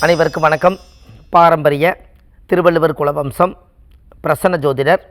அனைவருக்கும் வணக்கம். பாரம்பரிய திருவள்ளுவர் குலவம்சம் பிரசன்ன ஜோதிடர்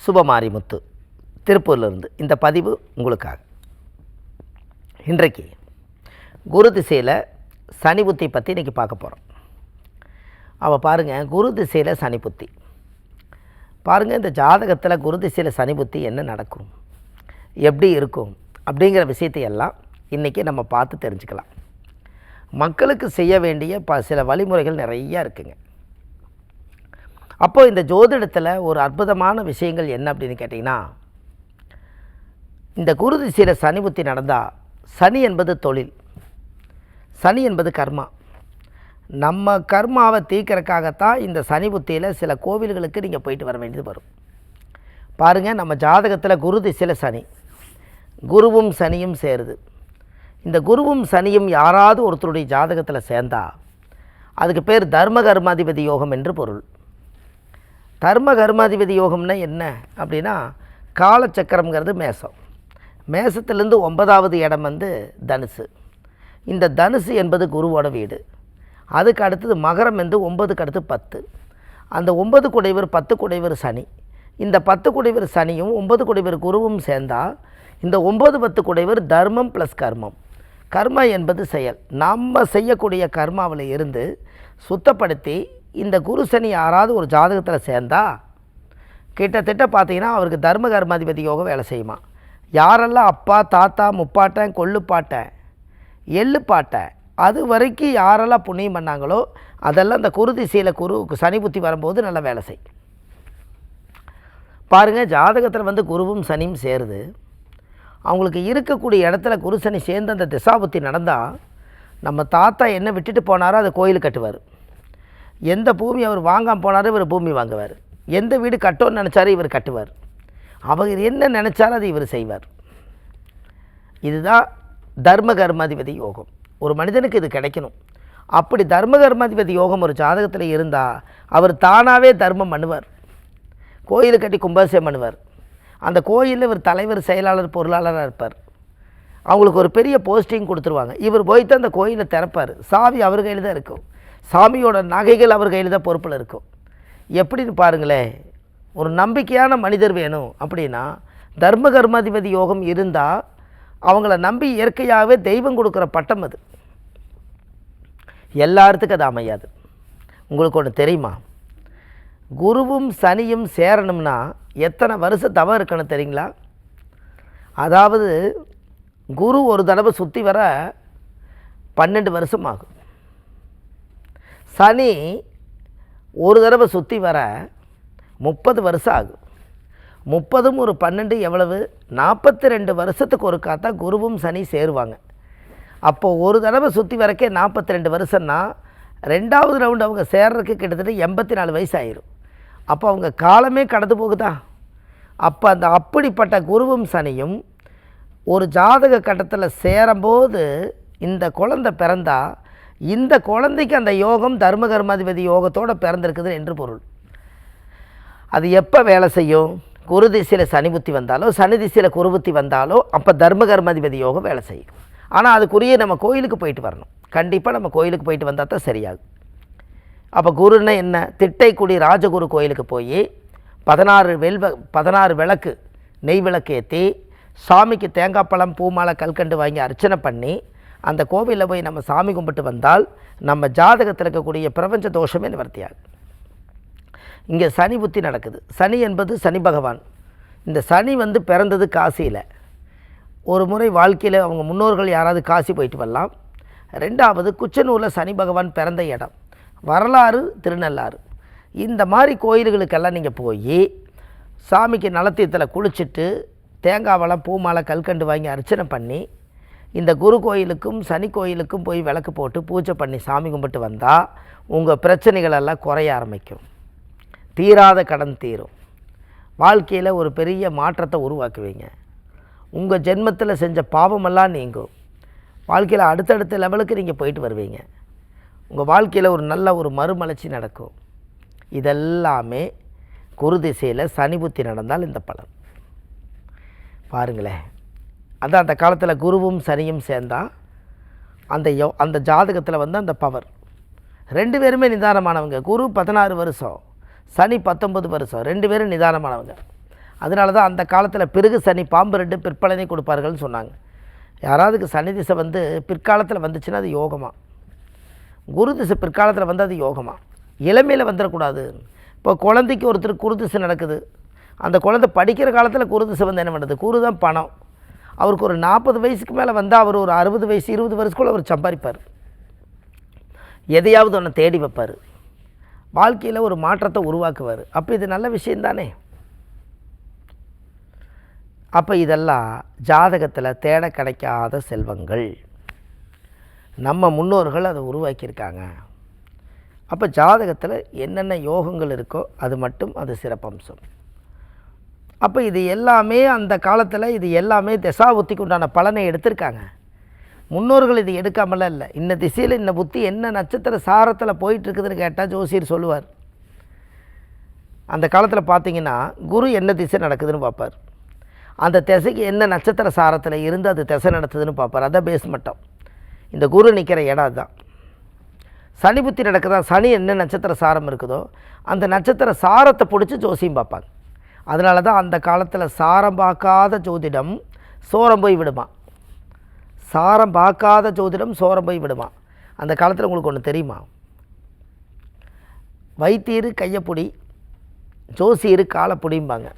சுபமாரிமுத்து திருப்பூரிலிருந்து இந்த பதிவு உங்களுக்காக. இன்றைக்கு குரு திசையில் சனி புத்தி பற்றி இன்றைக்கி பார்க்க போகிறோம். அவள் பாருங்கள், குரு திசையில் சனி புத்தி பாருங்கள். இந்த ஜாதகத்தில் குரு திசையில் சனி புத்தி என்ன நடக்கும், எப்படி இருக்கும் அப்படிங்கிற விஷயத்தை எல்லாம் இன்றைக்கி நம்ம பார்த்து தெரிஞ்சுக்கலாம். மக்களுக்கு செய்ய வேண்டிய சில வழிமுறைகள் நிறையா இருக்குங்க. அப்போது இந்த ஜோதிடத்தில் ஒரு அற்புதமான விஷயங்கள் என்ன அப்படின்னு கேட்டிங்கன்னா, இந்த குரு திசையில் சனி புத்தி நடந்தால், சனி என்பது தொழில், சனி என்பது கர்மா. நம்ம கர்மாவை தீர்க்கறதுக்காகத்தான் இந்த சனி புத்தியில் சில கோவில்களுக்கு நீங்கள் போயிட்டு வர வேண்டியது வரும். பாருங்கள், நம்ம ஜாதகத்தில் குரு திசையில் சனி, குருவும் சனியும் சேருது. இந்த குருவும் சனியும் யாராவது ஒருத்தருடைய ஜாதகத்தில் சேர்ந்தால் அதுக்கு பேர் தர்ம கர்மாதிபதி யோகம் என்று பொருள். தர்ம கர்மாதிபதி யோகம்னா என்ன அப்படின்னா, காலச்சக்கரம்ங்கிறது மேசம், மேசத்துலேருந்து 9வது இடம் தனுசு. இந்த தனுசு என்பது குருவோட வீடு. அதுக்கு அடுத்தது மகரம் 9க்கு அடுத்து 10. அந்த 9 குடைவர் 10 குடைவர் சனி. இந்த 10 குடைவர் சனியும் 9 குடைவர் குருவும் சேர்ந்தால் இந்த 9 10 குடைவர் தர்மம் ப்ளஸ் கர்மம். கர்மா என்பது செயல். நம்ம செய்யக்கூடிய கர்மாவில் இருந்து சுத்தப்படுத்தி இந்த குரு சனி யாராவது ஒரு ஜாதகத்தில் சேர்ந்தால் கிட்டத்தட்ட பார்த்திங்கன்னா அவருக்கு தர்ம கர்மாதிபதி யோகம் வேலை செய்யுமா. யாரெல்லாம் அப்பா தாத்தா முப்பாட்டன் கொள்ளுப்பாட்டன் எள்ளுப்பாட்டன் அது வரைக்கும் யாரெல்லாம் புண்ணியம் பண்ணாங்களோ அதெல்லாம் இந்த குரு திசையில் சனி புத்தி வரும்போது நல்லா வேலை செய்யும். பாருங்கள், ஜாதகத்தில் குருவும் சனியும் சேருது. அவங்களுக்கு இருக்கக்கூடிய இடத்துல குரு சனி சேர்ந்து அந்த திசாபுத்தி நடந்தால், நம்ம தாத்தா என்ன விட்டுட்டு போனாரோ அதை கோயில் கட்டுவார். எந்த பூமி அவர் வாங்காமல் போனாரோ இவர் பூமி வாங்குவார். எந்த வீடு கட்டோன்னு நினச்சாரோ இவர் கட்டுவார். அவர் என்ன நினச்சாரோ அதை இவர் செய்வார். இதுதான் தர்ம கர்மாதிபதி யோகம். ஒரு மனிதனுக்கு இது கிடைக்கணும். அப்படி தர்ம கர்மாதிபதி யோகம் ஒரு ஜாதகத்தில் இருந்தால் அவர் தானாகவே தர்மம் பண்ணுவார். கோயில் கட்டி கும்பாபிஷேகம் பண்ணுவார். அந்த கோயிலில் இவர் தலைவர் செயலாளர் பொருளாளராக இருப்பார். அவங்களுக்கு ஒரு பெரிய போஸ்டிங் கொடுத்துருவாங்க. இவர் போய்ட்டு அந்த கோயிலை திறப்பார். சாவி அவர் கையில் தான் இருக்கும். சாமியோட நகைகள் அவர் கையில் தான் பொறுப்பில் இருக்கும். எப்படின்னு பாருங்களேன், ஒரு நம்பிக்கையான மனிதர் வேணும் அப்படின்னா தர்ம கர்மாதிபதி யோகம் இருந்தால் அவங்கள நம்பி இயற்கையாகவே தெய்வம் கொடுக்குற பட்டம் அது. எல்லாத்துக்கும் அது அமையாது. உங்களுக்கு ஒன்று தெரியுமா, குருவும் சனியும் சேரணும்னா எத்தனை வருஷம் தவம் இருக்கணும் தெரியுங்களா? அதாவது குரு ஒரு தடவை சுற்றி வர 12 வருஷம் ஆகும். சனி ஒரு தடவை சுற்றி வர 30 வருஷம் ஆகும். 30ம் ஒரு 12 எவ்வளவு? 42 வருஷத்துக்கு ஒரு காத்தான் குருவும் சனி சேருவாங்க. அப்போது ஒரு தடவை சுற்றி வரக்கே 42 வருஷம்னா 2வது ரவுண்டு அவங்க சேர்றதுக்கு கிட்டத்தட்ட 84 வயசு ஆயிரும். அப்போ அவங்க காலமே கடந்து போகுதா? அப்போ அந்த அப்படிப்பட்ட குருவும் சனியும் ஒரு ஜாதக கட்டத்தில் சேரும்போது இந்த குழந்தை பிறந்தா இந்த குழந்தைக்கு அந்த யோகம் தர்ம கர்மாதிபதி யோகத்தோடு பிறந்திருக்குது என்று பொருள். அது எப்போ வேலை செய்யும்? குரு திசையில் சனி புத்தி வந்தாலோ சனி திசையில் குரு புத்தி வந்தாலோ அப்போ தர்ம கர்மாதிபதி யோகம் வேலை செய்யும். ஆனால் அதுக்குரிய நம்ம கோயிலுக்கு போயிட்டு வரணும். கண்டிப்பாக நம்ம கோயிலுக்கு போயிட்டு வந்தால் தான் சரியாகும். அப்போ குருன்னா என்ன? திட்டைக்குடி ராஜகுரு கோயிலுக்கு போய் 16 விளக்கு நெய் விளக்கு ஏற்றி சாமிக்கு தேங்காய் பழம் பூமாலை கல்கண்டு வாங்கி அர்ச்சனை பண்ணி அந்த கோவிலில் போய் நம்ம சாமி கும்பிட்டு வந்தால் நம்ம ஜாதகத்தில் இருக்கக்கூடிய பிரபஞ்ச தோஷமே நிவர்த்தியாகும். இங்கே சனி புத்தி நடக்குது. சனி என்பது சனி பகவான். இந்த சனி பிறந்தது காசியில். ஒரு முறை வாழ்க்கையில் அவங்க முன்னோர்கள் யாராவது காசி போயிட்டு வரலாம். 2வது குச்சனூரில் சனி பகவான் பிறந்த இடம் வரலாறு திருநள்ளாறு. இந்த மாதிரி கோயில்களுக்கெல்லாம் நீங்கள் போய் சாமிக்கு நலத்தீர்த்தத்தில் குளிச்சுட்டு தேங்காய் வளம் பூமாலை கல்கண்டு வாங்கி அர்ச்சனை பண்ணி இந்த குரு கோயிலுக்கும் சனி கோயிலுக்கும் போய் விளக்கு போட்டு பூஜை பண்ணி சாமி கும்பிட்டு வந்தால் உங்கள் பிரச்சனைகளெல்லாம் குறைய ஆரம்பிக்கும். தீராத கடன் தீரும். வாழ்க்கையில் ஒரு பெரிய மாற்றத்தை உருவாக்குவீங்க. உங்கள் ஜென்மத்தில் செஞ்ச பாவமெல்லாம் நீங்கும். வாழ்க்கையில் அடுத்தடுத்த லெவலுக்கு நீங்கள் போயிட்டு வருவீங்க. உங்கள் வாழ்க்கையில் ஒரு நல்ல ஒரு மறுமலர்ச்சி நடக்கும். இதெல்லாமே குரு திசையில் சனி புத்தி நடந்தால் இந்த பலன் பாருங்களேன். அதான் அந்த காலத்தில் குருவும் சனியும் சேர்ந்தால் அந்த ஜாதகத்தில் அந்த பவர் 2 பேருமே நிதானமானவங்க. குரு 16 வருஷம், சனி 19 வருஷம், 2 பேரும் நிதானமானவங்க. அதனால தான் அந்த காலத்தில் பிறகு சனி பாம்பு 2 பிற்பலனை கொடுப்பார்கள்னு சொன்னாங்க. யாராவதுக்கு சனி திசை வந்து பிற்காலத்தில் வந்துச்சுன்னா அது யோகமாக, குரு திசை பிற்காலத்தில் வந்து அது யோகமாக. இளமையில் வந்துடக்கூடாது. இப்போ குழந்தைக்கு ஒருத்தர் குரு திசை நடக்குது, அந்த குழந்தை படிக்கிற காலத்தில் குரு திசை வந்து என்ன பண்ணுறது? குரு தான் பணம். அவருக்கு ஒரு 40 வயசுக்கு மேலே வந்தால் அவர் ஒரு 60 வயசு 20 வருஷத்துக்குள்ளே அவர் சம்பாதிப்பார், எதையாவது ஒன்று தேடி வைப்பார், வாழ்க்கையில் ஒரு மாற்றத்தை உருவாக்குவார். அப்போ இது நல்ல விஷயந்தானே. அப்போ இதெல்லாம் ஜாதகத்தில் தேட கிடைக்காத செல்வங்கள், நம்ம முன்னோர்கள் அதை உருவாக்கியிருக்காங்க. அப்போ ஜாதகத்தில் என்னென்ன யோகங்கள் இருக்கோ அது மட்டும் அது சிறப்பம்சம். அப்போ இது எல்லாமே அந்த காலத்தில் இது எல்லாமே தசாபுத்திக்கு உண்டான பலனை எடுத்திருக்காங்க. முன்னோர்கள் இது எடுக்காமலாம் இல்லை. இன்ன திசையில் இன்ன புத்தி என்ன நட்சத்திர சாரத்தில் போயிட்டுருக்குதுன்னு கேட்டால் ஜோசியர் சொல்லுவார். அந்த காலத்தில் பார்த்தீங்கன்னா குரு என்ன திசை நடக்குதுன்னு பார்ப்பார், அந்த திசைக்கு என்ன நட்சத்திர சாரத்தில் இருந்து அது திசை நடத்துதுன்னு பார்ப்பார். அதான் பேஸ் மட்டம். இந்த குரு நிற்கிற இடம் அதுதான். சனி புத்தி நடக்குதா, சனி என்ன நட்சத்திர சாரம் இருக்குதோ அந்த நட்சத்திர சாரத்தை பிடிச்சி ஜோசியம் பார்ப்பாங்க. அதனால தான் அந்த காலத்தில் சாரம் பார்க்காத ஜோதிடம் சோரம் போய் விடுமா, சாரம் பார்க்காத ஜோதிடம் சோரம் போய் விடுமா. அந்த காலத்தில் உங்களுக்கு ஒன்று தெரியுமா? வைத்தியரு கையப்பொடி, ஜோசியரு காலப்பொடிம்பாங்க.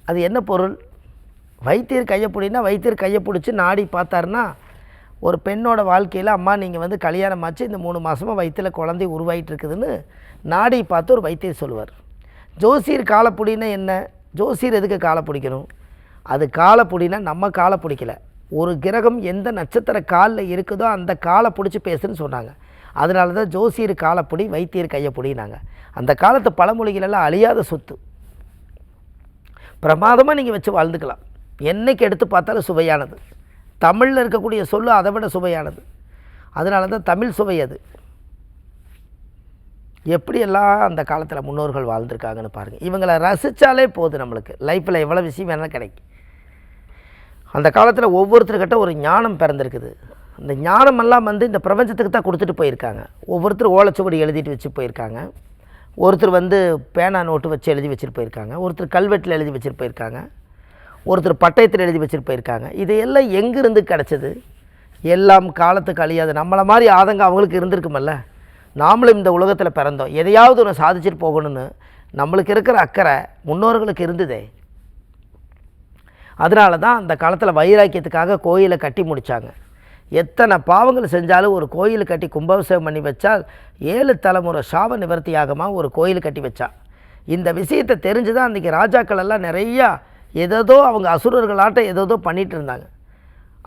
அது என்ன பொருள்? வைத்தியர் கையப்பொடினா வைத்தியர் கையை பிடிச்சி நாடி பார்த்தாருன்னா, ஒரு பெண்ணோட வாழ்க்கையில் அம்மா நீங்கள் வந்து கல்யாணம் ஆச்சு, இந்த 3 மாதமாக வயிற்றில் குழந்தை உருவாகிட்டு இருக்குதுன்னு நாடி பார்த்து ஒரு வைத்தியர் சொல்லுவார். ஜோசியர் காலப்பொடினா என்ன? ஜோசியர் எதுக்கு காலை பிடிக்கணும்? அது காலை பிடினா நம்ம காலை பிடிக்கல, ஒரு கிரகம் எந்த நட்சத்திர காலில் இருக்குதோ அந்த காலை பிடிச்சி பேசுன்னு சொன்னாங்க. அதனால தான் ஜோசியர் காலப்பொடி, வைத்தியர் கையப்பொடினாங்க. அந்த காலத்து பழமொழிகளெல்லாம் அழியாத சொத்து, பிரமாதமாக நீங்கள் வச்சு வாழ்ந்துக்கலாம். என்னைக்கு எடுத்து பார்த்தாலும் சுவையானது. தமிழில் இருக்கக்கூடிய சொல்லு அதை விட சுவையானது. அதனால தான் தமிழ் சுவை. அது எப்படியெல்லாம் அந்த காலத்தில் முன்னோர்கள் வாழ்ந்துருக்காங்கன்னு பாருங்கள். இவங்களை ரசித்தாலே போதும், நம்மளுக்கு லைஃப்பில் எவ்வளோ விஷயம் வேணாலும் கிடைக்கும். அந்த காலத்தில் ஒவ்வொருத்தர்கிட்ட ஒரு ஞானம் பிறந்திருக்குது. இந்த ஞானமெல்லாம் வந்து இந்த பிரபஞ்சத்துக்கு தான் கொடுத்துட்டு போயிருக்காங்க. ஒவ்வொருத்தர் ஓலைச்சுவடி எழுதிட்டு வச்சு போயிருக்காங்க, ஒருத்தர் வந்து பேனா நோட்டு வச்சு எழுதி வச்சுட்டு போயிருக்காங்க, ஒருத்தர் கல்வெட்டில் எழுதி வச்சுட்டு போயிருக்காங்க, ஒருத்தர் பட்டயத்தில் எழுதி வச்சுட்டு போயிருக்காங்க. இதையெல்லாம் எங்கேருந்து கிடச்சிது? எல்லாம் காலத்துக்கு அழியாது. நம்மளை மாதிரி ஆதங்கம் அவங்களுக்கு இருந்திருக்குமல்ல. நாமளும் இந்த உலகத்தில் பிறந்தோம், எதையாவது ஒன்று சாதிச்சுட்டு போகணும்னு நம்மளுக்கு இருக்கிற அக்கறை முன்னோர்களுக்கு இருந்ததே. அதனால தான் அந்த காலத்தில் வைராக்கியத்துக்காக கோயிலை கட்டி முடித்தாங்க. எத்தனை பாவங்கள் செஞ்சாலும் ஒரு கோயில் கட்டி கும்பாபிஷேகம் பண்ணி வச்சால் 7 தலைமுறை சாப நிவர்த்தியாகமாக ஒரு கோயில் கட்டி வச்சா. இந்த விஷயத்தை தெரிஞ்சு தான் அன்றைக்கி ராஜாக்கள் எல்லாம் நிறையா ஏதோ அவங்க அசுரர்களாட்டம் ஏதோ பண்ணிகிட்டு இருந்தாங்க.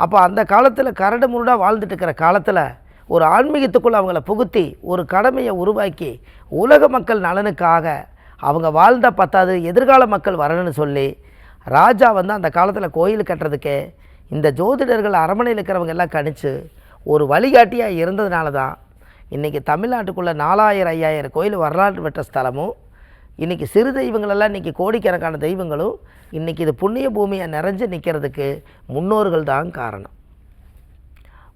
அப்போ அந்த காலத்தில் கரடு முருடாக வாழ்ந்துட்டு இருக்கிற காலத்தில் ஒரு ஆன்மீகத்துக்குள்ளே அவங்கள புகுத்தி ஒரு கடமையை உருவாக்கி உலக மக்கள் நலனுக்காக அவங்க வாழ்ந்தால் பத்தாது, எதிர்கால மக்கள் வரணும்னு சொல்லி ராஜா வந்து அந்த காலத்தில் கோயில் கட்டுறதுக்கே இந்த ஜோதிடர்கள் அரண்மனையில் இருக்கிறவங்க எல்லாம் கணிச்சு ஒரு வழிகாட்டியாக இருந்ததுனால தான் இன்றைக்கி தமிழ்நாட்டுக்குள்ளே 4000 5000 கோயில் வரலாற்று பெற்ற ஸ்தலமும், இன்றைக்கி சிறு தெய்வங்களெல்லாம் இன்றைக்கி கோடிக்கணக்கான தெய்வங்களும் இன்றைக்கி இது புண்ணிய பூமியாக நிறைஞ்சு நிற்கிறதுக்கு முன்னோர்கள் தான் காரணம்.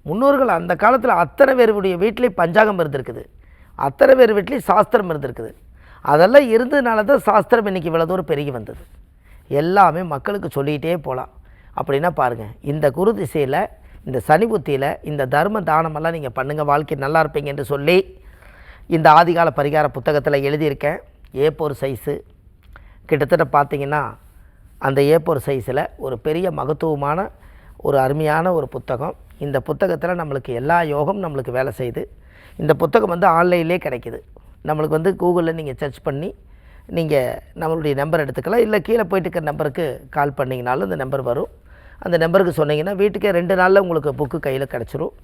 முன்னோர்கள் அந்த காலத்தில் அத்தனை பேருடைய வீட்லேயும் பஞ்சாங்கம் இருந்திருக்குது, அத்தனை பேர் வீட்லேயும் சாஸ்திரம் இருந்திருக்குது. அதெல்லாம் இருந்ததுனால தான் சாஸ்திரம் இன்றைக்கி இவ்வளோ தூரம் பெருகி வந்தது. எல்லாமே மக்களுக்கு சொல்லிகிட்டே போகலாம். அப்படின்னா பாருங்கள், இந்த குரு திசையில் இந்த சனி புத்தியில் இந்த தர்ம தானமெல்லாம் நீங்கள் பண்ணுங்கள், வாழ்க்கை நல்லா இருப்பீங்க என்று சொல்லி இந்த ஆதிகால பரிகார புத்தகத்தில் எழுதியிருக்கேன். A4 சைஸு கிட்டத்தட்ட பார்த்திங்கன்னா அந்த A4 சைஸில் ஒரு பெரிய மகத்துவமான ஒரு அருமையான ஒரு புத்தகம். இந்த புத்தகத்தில் நம்மளுக்கு எல்லா யோகம் நம்மளுக்கு வேலை செய்யுது. இந்த புத்தகம் வந்து ஆன்லைன்லேயே கிடைக்கிது. நம்மளுக்கு வந்து கூகுளில் நீங்கள் சர்ச் பண்ணி நீங்கள் நம்மளுடைய நம்பர் எடுத்துக்கலாம், இல்லை கீழே போயிட்டு இருக்கிற நம்பருக்கு கால் பண்ணிங்கனாலும் இந்த நம்பர் வரும். அந்த நம்பருக்கு சொன்னீங்கன்னா வீட்டுக்கே 2 நாளில் உங்களுக்கு புக்கு கையில் கிடச்சிரும்.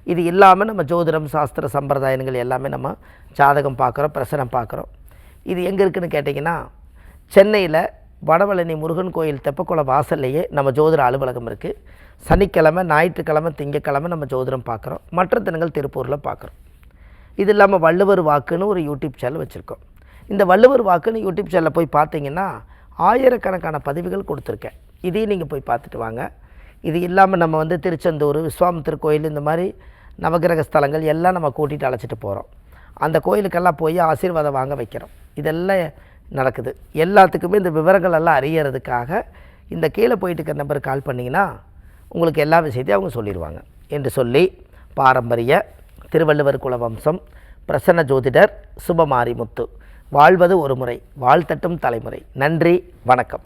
இது இல்லாமல் நம்ம ஜோதிடம் சாஸ்திர சம்பிரதாயங்கள் எல்லாமே நம்ம ஜாதகம் பார்க்குறோம், பிரசனம் பார்க்குறோம். இது எங்கே இருக்குதுன்னு கேட்டிங்கன்னா சென்னையில் வடபழனி முருகன் கோயில் தெப்பக்குளம் வாசல்லையே நம்ம ஜோதிட அலுவலகம் இருக்குது. சனிக்கிழமை, ஞாயிற்றுக்கிழமை, திங்கக்கிழமை நம்ம ஜோதிடம் பார்க்குறோம். மற்ற தினங்கள் திருப்பூரில் பார்க்குறோம். இது இல்லாமல் வள்ளுவர் வாக்குன்னு ஒரு யூடியூப் சேனல் வச்சுருக்கோம். இந்த வள்ளுவர் வாக்குன்னு யூடியூப் சேனலில் போய் பார்த்தீங்கன்னா ஆயிரக்கணக்கான பதிவுகள் கொடுத்துருக்கேன். இதையும் நீங்கள் போய் பார்த்துட்டு வாங்க. இது இல்லாமல் நம்ம வந்து திருச்செந்தூர், விஸ்வாமித்திர கோயில், இந்த மாதிரி நவகிரக ஸ்தலங்கள் எல்லாம் நம்ம கூட்டிகிட்டு அழைச்சிட்டு போகிறோம். அந்த கோயிலுக்கெல்லாம் போய் ஆசீர்வாதம் வாங்க வைக்கிறோம். இதெல்லாம் நடக்குது. எல்லாத்துக்குமே இந்த விவரங்கள் எல்லாம் அறியறதுக்காக இந்த கீழே போயிட்டு இருக்கிற நம்பருக்கு கால் பண்ணிங்கன்னா உங்களுக்கு எல்லா விஷயத்தையும் அவங்க சொல்லிடுவாங்க என்று சொல்லி, பாரம்பரிய திருவள்ளுவர் குல வம்சம் பிரசன்ன ஜோதிடர் சுபமாரிமுத்து, வாழ்வது ஒரு முறை வாழ்த்தட்டும் தலைமுறை. நன்றி, வணக்கம்.